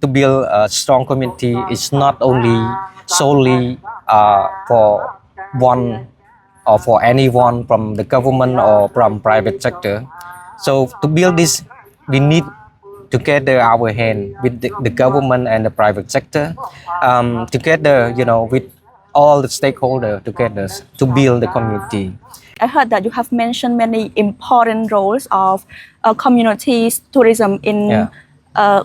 to build a strong community is not only solely for one or for anyone from the government or from private sector. So to build this, we need together our hand with the government and the private sector, together, with all the stakeholders together to build the community. I heard that you have mentioned many important roles of community tourism in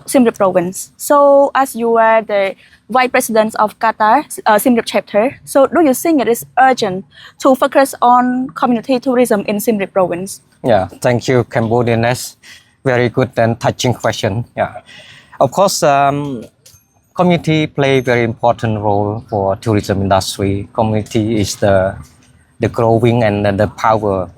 Siem Reap province. So, as you are the vice president of CATA Siem Reap chapter, so do you think it is urgent to focus on community tourism in Siem Reap province? Yeah, thank you, Cambodianess. Very good and touching question. Yeah, of course, community play very important role for tourism industry. Community is the growing and the power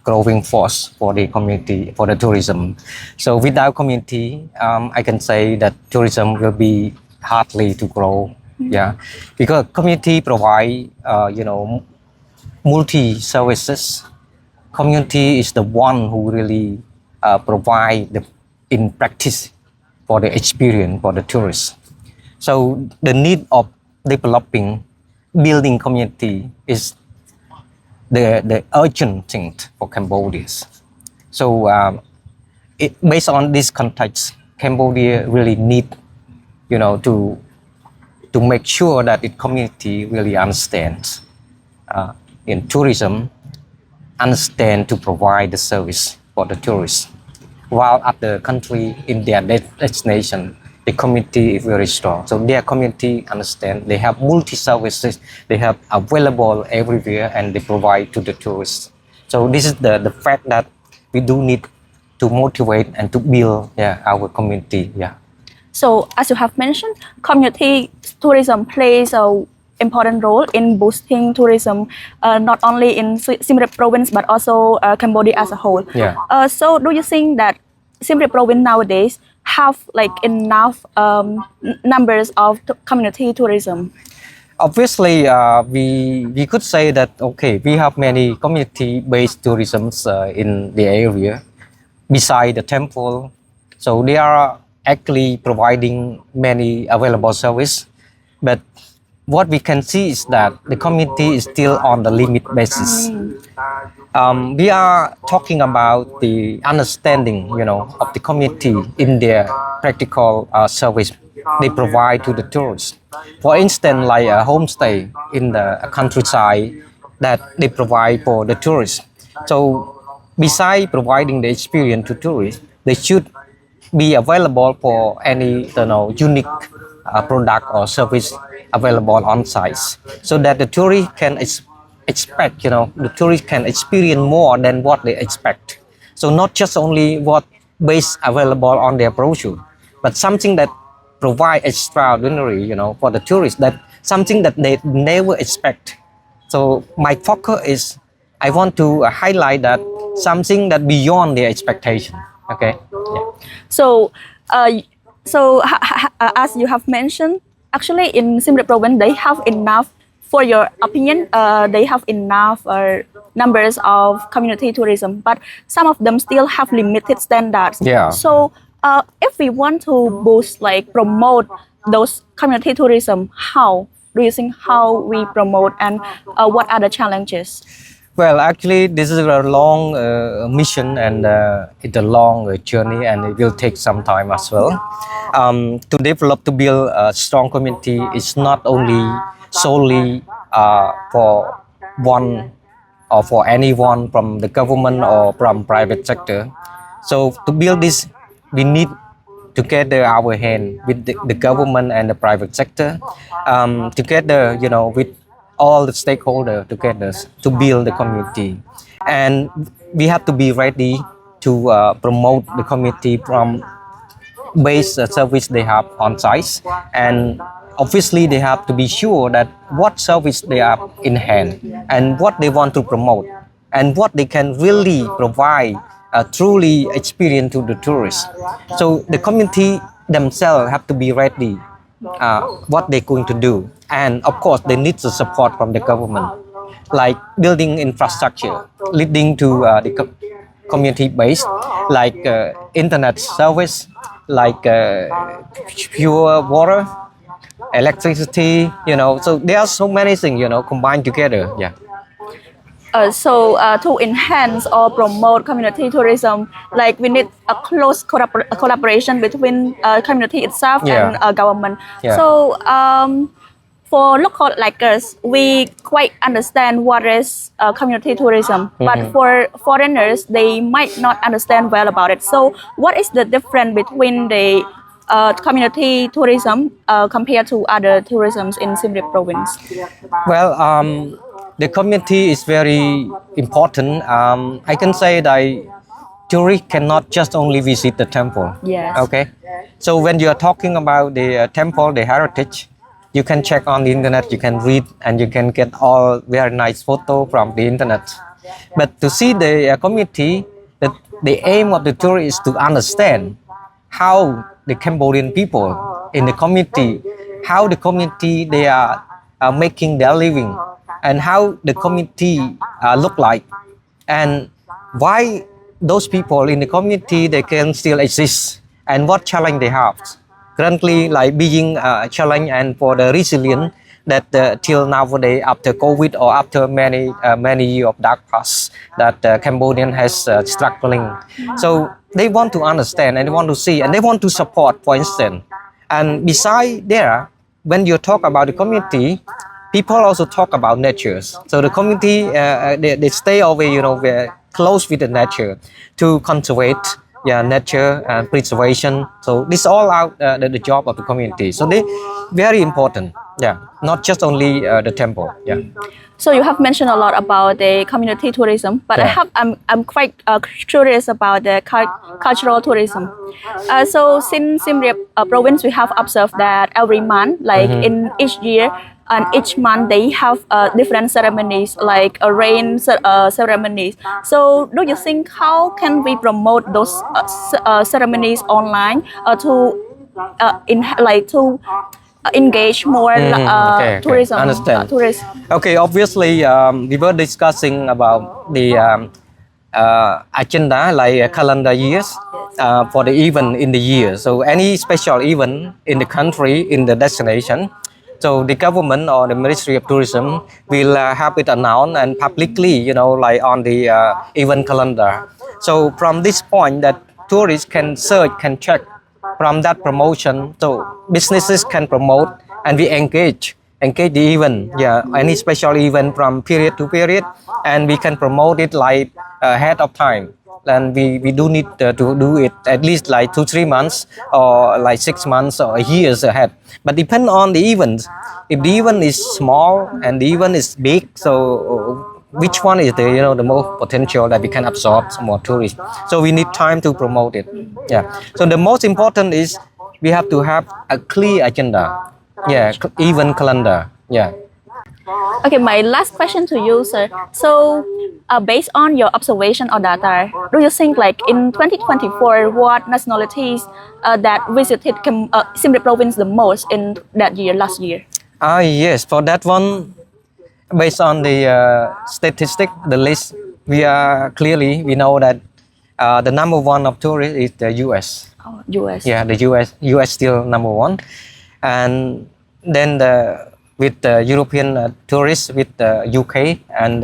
growing force for the community, for the tourism. So without community, I can say that tourism will be hardly to grow. Yeah, because community provide multi services. Community is the one who really provide in practice for the experience for the tourists. So the need of developing, building community is the urgent thing for Cambodia. So based on this context, Cambodia really need, to make sure that the community really understands in tourism, understand to provide the service for the tourists. While other country in their destination, the community is very strong. So their community understand, they have multi-services, they have available everywhere and they provide to the tourists. So this is the fact that we do need to motivate and to build our community. Yeah. So as you have mentioned, community tourism plays a important role in boosting tourism, not only in Siem Reap province but also Cambodia as a whole. Yeah. So do you think that Siem Reap province nowadays have like enough numbers of community tourism? Obviously, we could say that we have many community-based tourisms in the area beside the temple. So they are actually providing many available service, but what we can see is that the community is still on the limit basis. We are talking about the understanding, of the community in their practical service they provide to the tourists. For instance, like a homestay in the countryside that they provide for the tourists. So besides providing the experience to tourists, they should be available for any unique product or service available on site, so that the tourist can expect, the tourist can experience more than what they expect. So not just only what base available on their brochure, but something that provide extraordinary, for the tourists, that something that they never expect. So my focus is, I want to highlight that something that beyond their expectation. Okay. Yeah. So, as you have mentioned, actually in Siem Reap province they have enough. For your opinion, they have enough numbers of community tourism, but some of them still have limited standards. Yeah. So, if we want to boost, like promote those community tourism, how do you think how we promote, and what are the challenges? Well, actually, this is a long mission, and it's a long journey, and it will take some time as well. To develop, to build a strong community is not only solely for one or for anyone from the government or from private sector. So to build this, we need together our hand with the government and the private sector, together, with all the stakeholders together to build the community. And we have to be ready to promote the community from base service they have on site, and obviously they have to be sure that what service they have in hand and what they want to promote and what they can really provide a truly experience to the tourists. So the community themselves have to be ready what they're going to do, and of course they need the support from the government, like building infrastructure leading to the community base, like internet service, like pure water, electricity, so there are so many things, combined together. Yeah. To enhance or promote community tourism, like we need a close collaboration between community itself and government. Yeah. So for local like us, we quite understand what is community tourism, but for foreigners, they might not understand well about it. So what is the difference between the community tourism compared to other tourisms in Siem Reap province? Well, the community is very important. I can say that tourists cannot just only visit the temple. Yes. Okay. So when you are talking about the temple, the heritage, you can check on the internet, you can read, and you can get all very nice photo from the internet. But to see the community, the aim of the tour is to understand how the Cambodian people in the community, how the community they are making their living, and how the community look like, and why those people in the community they can still exist, and what challenge they have. Currently, like being a challenge and for the resilience that till nowadays after COVID or after many years of dark past that Cambodian has struggling. So they want to understand and they want to see and they want to support, for instance. And beside there, when you talk about the community, people also talk about nature. So the community, they stay over, very close with the nature to cultivate nature and preservation. So this all out the job of the community. So they very important. Yeah, not just only the temple. Yeah. So you have mentioned a lot about the community tourism, but I'm quite curious about the cultural tourism. So since Siem Reap province, we have observed that every month, like in each year, and each month they have different ceremonies, like a rain ceremonies. So do you think how can we promote those ceremonies online to engage more tourism? Understand. Tourists. Okay, obviously we were discussing about the agenda, like calendar years for the event in the year. So any special event in the country, in the destination, so the government or the Ministry of Tourism will have it announced and publicly, like on the event calendar. So from this point that tourists can search, can check from that promotion. So businesses can promote and we engage the event. Yeah, any special event from period to period, and we can promote it like ahead of time. And we do need to do it at least like 2-3 months or like 6 months or years ahead. But depend on the event. If the event is small and the event is big, so which one is the the most potential that we can absorb some more tourists? So we need time to promote it. Yeah. So the most important is we have to have a clear agenda. Yeah, event calendar. Yeah. Okay, my last question to you, sir. So, based on your observation or data, do you think like in 2024, what nationalities that visited Siem Reap province the most in that year, last year? Yes, for that one, based on the statistic, the list, we know that the number one of tourists is the U.S. Oh, U.S. Yeah, the U.S. still number one, and then with the European tourists, with the UK and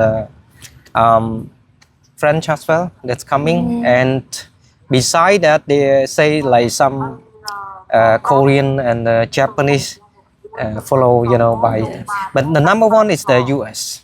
French as well, that's coming. And beside that, they say like some Korean and Japanese follow, by. But the number one is the US.